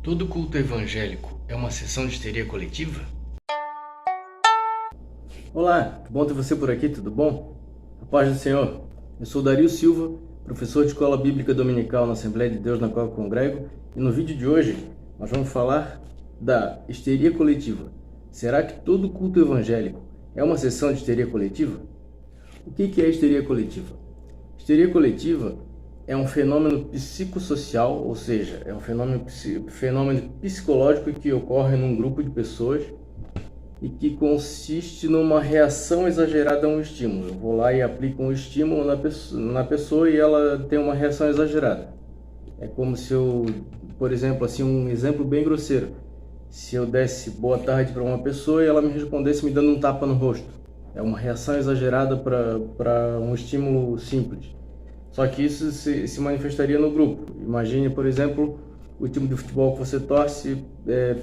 Todo culto evangélico é uma sessão de histeria coletiva? Olá, que bom ter você por aqui, tudo bom? A paz do Senhor. Eu sou Dario Silva, professor de Escola Bíblica Dominical na Assembleia de Deus na qual eu congrego, e no vídeo de hoje nós vamos falar da histeria coletiva. Será que todo culto evangélico é uma sessão de histeria coletiva? O que é histeria coletiva? Histeria coletiva é um fenômeno psicossocial, ou seja, é um fenômeno psicológico que ocorre num grupo de pessoas e que consiste numa reação exagerada a um estímulo. Eu vou lá e aplico um estímulo na pessoa e ela tem uma reação exagerada. É como se eu, por exemplo, assim, um exemplo bem grosseiro. Se eu desse boa tarde para uma pessoa e ela me respondesse me dando um tapa no rosto. É uma reação exagerada para um estímulo simples. Só que isso se manifestaria no grupo. Imagine, por exemplo, o time de futebol que você torce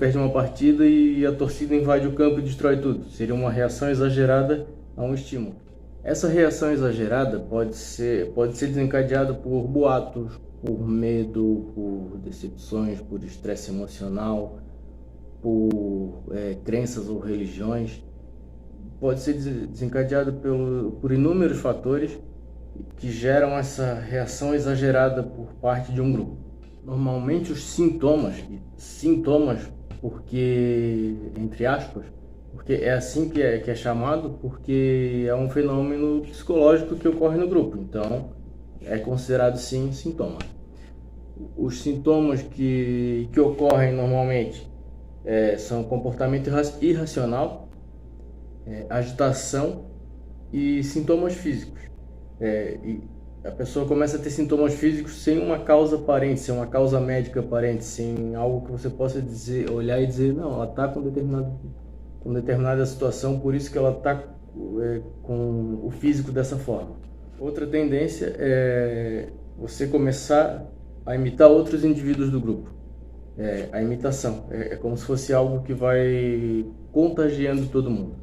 perde uma partida e a torcida invade o campo e destrói tudo. Seria uma reação exagerada a um estímulo. Essa reação exagerada pode ser desencadeada por boatos, por medo, por decepções, por estresse emocional, por crenças ou religiões. Pode ser desencadeada por inúmeros fatores que geram essa reação exagerada por parte de um grupo. Normalmente os sintomas porque, entre aspas, porque é assim que é chamado, porque é um fenômeno psicológico que ocorre no grupo, então é considerado sim sintoma. Os sintomas que ocorrem normalmente são comportamento irracional, agitação e sintomas físicos. E a pessoa começa a ter sintomas físicos sem uma causa aparente, sem uma causa médica aparente, sem algo que você possa dizer, olhar e dizer, não, ela está com determinada situação, por isso que ela está com o físico dessa forma. Outra tendência é você começar a imitar outros indivíduos do grupo. A imitação é como se fosse algo que vai contagiando todo mundo.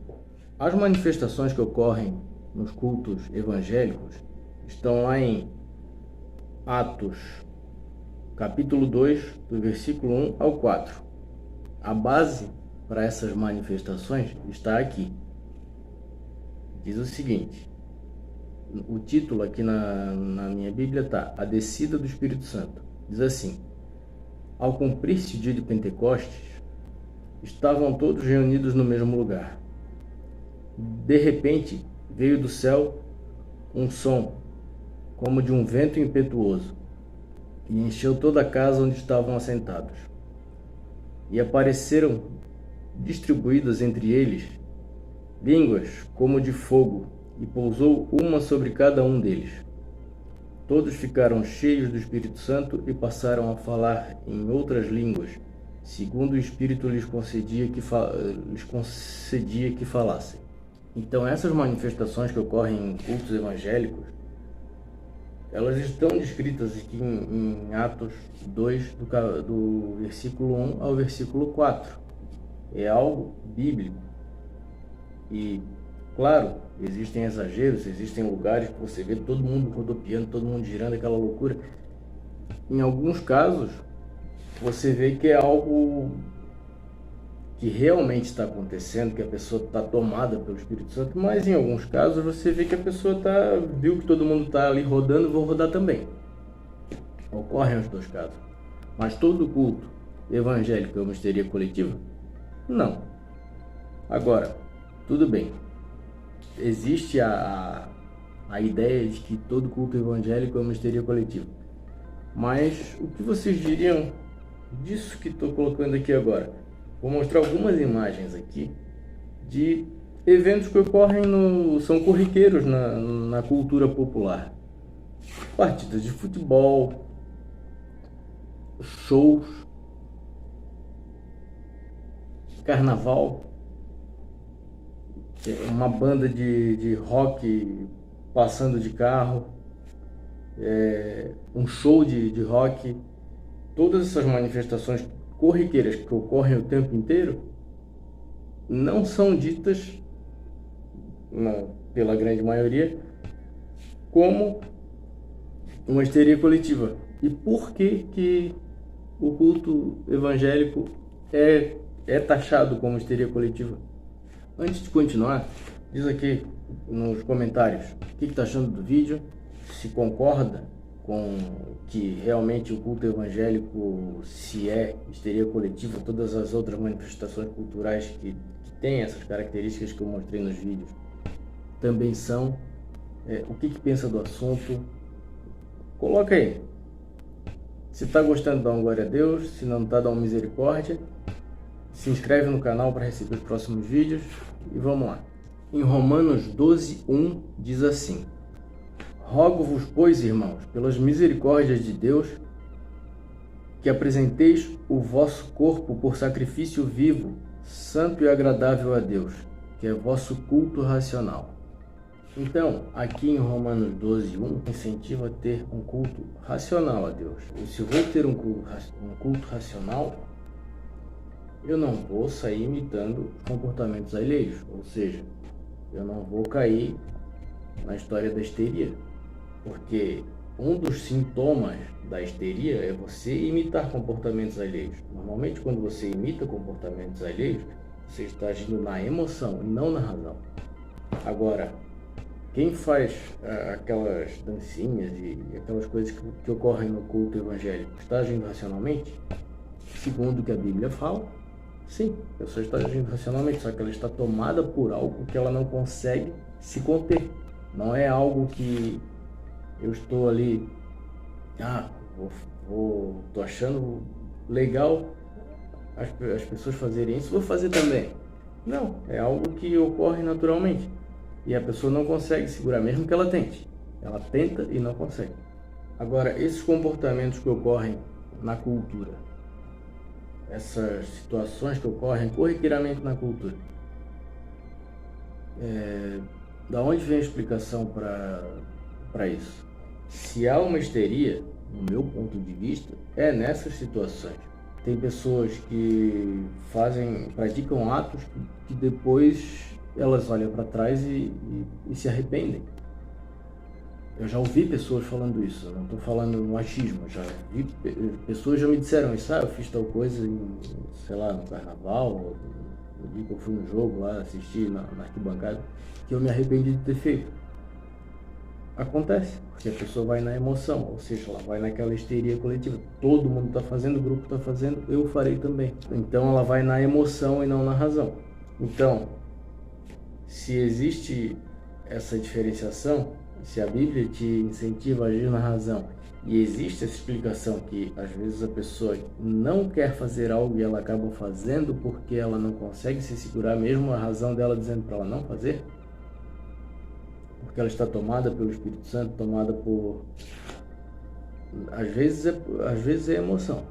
As manifestações que ocorrem nos cultos evangélicos estão lá em Atos, capítulo 2, do versículo 1 ao 4. A base para essas manifestações está aqui. Diz o seguinte, o título aqui na minha Bíblia está A Descida do Espírito Santo. Diz assim, ao cumprir-se o dia de Pentecostes, estavam todos reunidos no mesmo lugar. De repente, veio do céu um som, como de um vento impetuoso, e encheu toda a casa onde estavam assentados. E apareceram distribuídas entre eles línguas como de fogo, e pousou uma sobre cada um deles. Todos ficaram cheios do Espírito Santo e passaram a falar em outras línguas, segundo o Espírito lhes concedia que falassem. Então essas manifestações que ocorrem em cultos evangélicos, elas estão descritas aqui em Atos 2, do versículo 1 ao versículo 4. É algo bíblico. E, claro, existem exageros, existem lugares que você vê todo mundo rodopiando, todo mundo girando, aquela loucura. Em alguns casos, você vê que é algo que realmente está acontecendo, que a pessoa está tomada pelo Espírito Santo, mas em alguns casos você vê que a pessoa viu que todo mundo está ali rodando, vou rodar também. Ocorrem os dois casos. Mas todo culto evangélico é uma histeria coletiva? Não. Agora, tudo bem. Existe a ideia de que todo culto evangélico é uma histeria coletiva. Mas o que vocês diriam disso que estou colocando aqui agora? Vou mostrar algumas imagens aqui de eventos que ocorrem são corriqueiros na cultura popular. Partidas de futebol, shows, carnaval, uma banda de rock passando de carro, um show de rock. Todas essas manifestações corriqueiras que ocorrem o tempo inteiro não são ditas, pela grande maioria, como uma histeria coletiva. E por que o culto evangélico é taxado como histeria coletiva? Antes de continuar, diz aqui nos comentários o que está achando do vídeo, se concorda com que realmente o culto evangélico, se é histeria coletiva, todas as outras manifestações culturais que têm essas características que eu mostrei nos vídeos também são. O que pensa do assunto? Coloca aí. Se está gostando, dá uma glória a Deus. Se não está, dá uma misericórdia. Se inscreve no canal para receber os próximos vídeos. E vamos lá. Em Romanos 12:1 diz assim: Rogo-vos, pois, irmãos, pelas misericórdias de Deus, que apresenteis o vosso corpo por sacrifício vivo, santo e agradável a Deus, que é vosso culto racional. Então, aqui em Romanos 12:1, incentiva a ter um culto racional a Deus. E se eu vou ter um culto racional, eu não vou sair imitando comportamentos alheios. Ou seja, eu não vou cair na história da histeria. Porque um dos sintomas da histeria é você imitar comportamentos alheios. Normalmente, quando você imita comportamentos alheios, você está agindo na emoção e não na razão. Agora, quem faz aquelas dancinhas e aquelas coisas que ocorrem no culto evangélico está agindo racionalmente? Segundo o que a Bíblia fala, sim, a pessoa está agindo racionalmente, só que ela está tomada por algo que ela não consegue se conter. Não é algo que eu estou ali, tô achando legal as pessoas fazerem isso, vou fazer também. Não, é algo que ocorre naturalmente. E a pessoa não consegue segurar, mesmo que ela tente. Ela tenta e não consegue. Agora, esses comportamentos que ocorrem na cultura, essas situações que ocorrem corriqueiramente na cultura, da onde vem a explicação para isso? Se há uma histeria, no meu ponto de vista, é nessas situações. Tem pessoas que praticam atos que depois elas olham para trás e se arrependem. Eu já ouvi pessoas falando isso, não estou falando no achismo, pessoas já me disseram isso, eu fiz tal coisa no carnaval, no dia que eu fui no jogo lá, assisti na arquibancada, que eu me arrependi de ter feito. Acontece, porque a pessoa vai na emoção, ou seja, ela vai naquela histeria coletiva. Todo mundo está fazendo, o grupo está fazendo, eu farei também. Então ela vai na emoção e não na razão. Então, se existe essa diferenciação, se a Bíblia te incentiva a agir na razão e existe essa explicação que às vezes a pessoa não quer fazer algo e ela acaba fazendo porque ela não consegue se segurar, mesmo a razão dela dizendo para ela não fazer, porque ela está tomada pelo Espírito Santo, tomada por... Às vezes é emoção.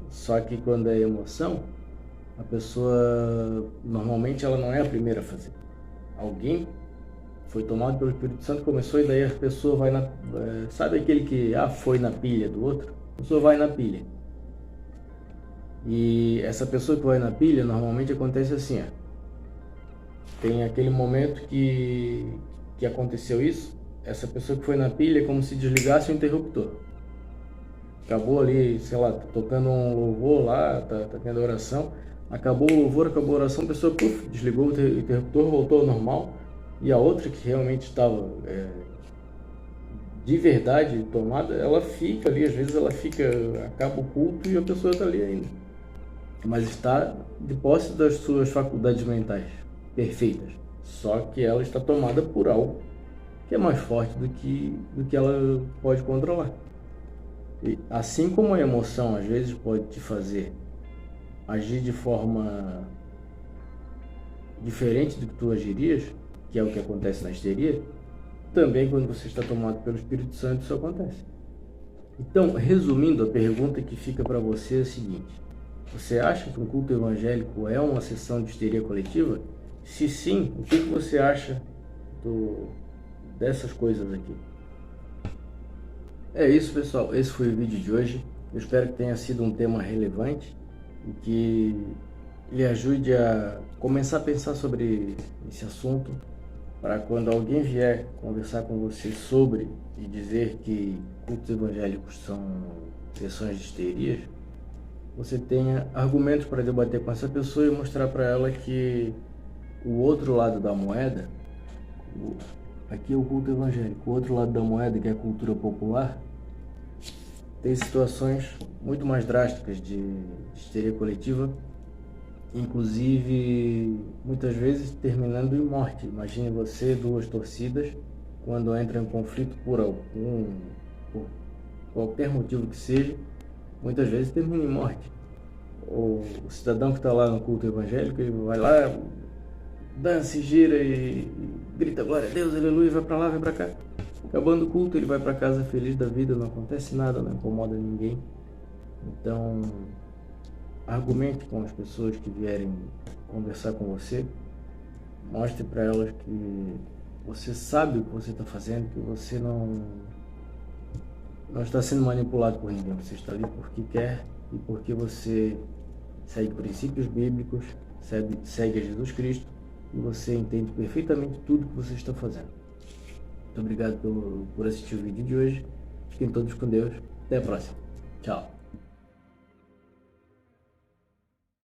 Só que quando é emoção, a pessoa, normalmente ela não é a primeira a fazer. Alguém foi tomado pelo Espírito Santo, começou, e daí a pessoa vai na... Sabe aquele que foi na pilha do outro? A pessoa vai na pilha. E essa pessoa que vai na pilha, normalmente acontece assim, tem aquele momento que aconteceu isso, essa pessoa que foi na pilha é como se desligasse o interruptor. Acabou ali, sei lá, tá tocando um louvor lá, tá tendo oração, acabou o louvor, acabou a oração, a pessoa desligou o interruptor, voltou ao normal, e a outra que realmente estava de verdade tomada, ela fica ali, às vezes acaba o culto e a pessoa está ali ainda, mas está de posse das suas faculdades mentais perfeitas. Só que ela está tomada por algo que é mais forte do que ela pode controlar. E assim como a emoção às vezes pode te fazer agir de forma diferente do que tu agirias, que é o que acontece na histeria, também quando você está tomado pelo Espírito Santo isso acontece. Então, resumindo, a pergunta que fica para você é a seguinte: você acha que um culto evangélico é uma sessão de histeria coletiva? Se sim, o que você acha dessas coisas aqui? É isso, pessoal. Esse foi o vídeo de hoje. Eu espero que tenha sido um tema relevante e que lhe ajude a começar a pensar sobre esse assunto, para quando alguém vier conversar com você sobre e dizer que cultos evangélicos são sessões de histerias, você tenha argumentos para debater com essa pessoa e mostrar para ela que o outro lado da moeda, aqui é o culto evangélico, o outro lado da moeda, que é a cultura popular, tem situações muito mais drásticas de histeria coletiva, inclusive muitas vezes terminando em morte. Imagine você, duas torcidas, quando entram em conflito por qualquer motivo que seja, muitas vezes termina em morte. O cidadão que está lá no culto evangélico, ele vai lá, dança e gira e grita glória a Deus, aleluia, vai para lá, vai para cá. Acabando o culto, ele vai para casa feliz da vida, não acontece nada, não incomoda ninguém. Então, argumente com as pessoas que vierem conversar com você, mostre para elas que você sabe o que você está fazendo, que você não está sendo manipulado por ninguém, você está ali porque quer e porque você segue princípios bíblicos, segue a Jesus Cristo e você entende perfeitamente tudo que você está fazendo. Muito obrigado por assistir o vídeo de hoje. Fiquem todos com Deus. Até a próxima. Tchau.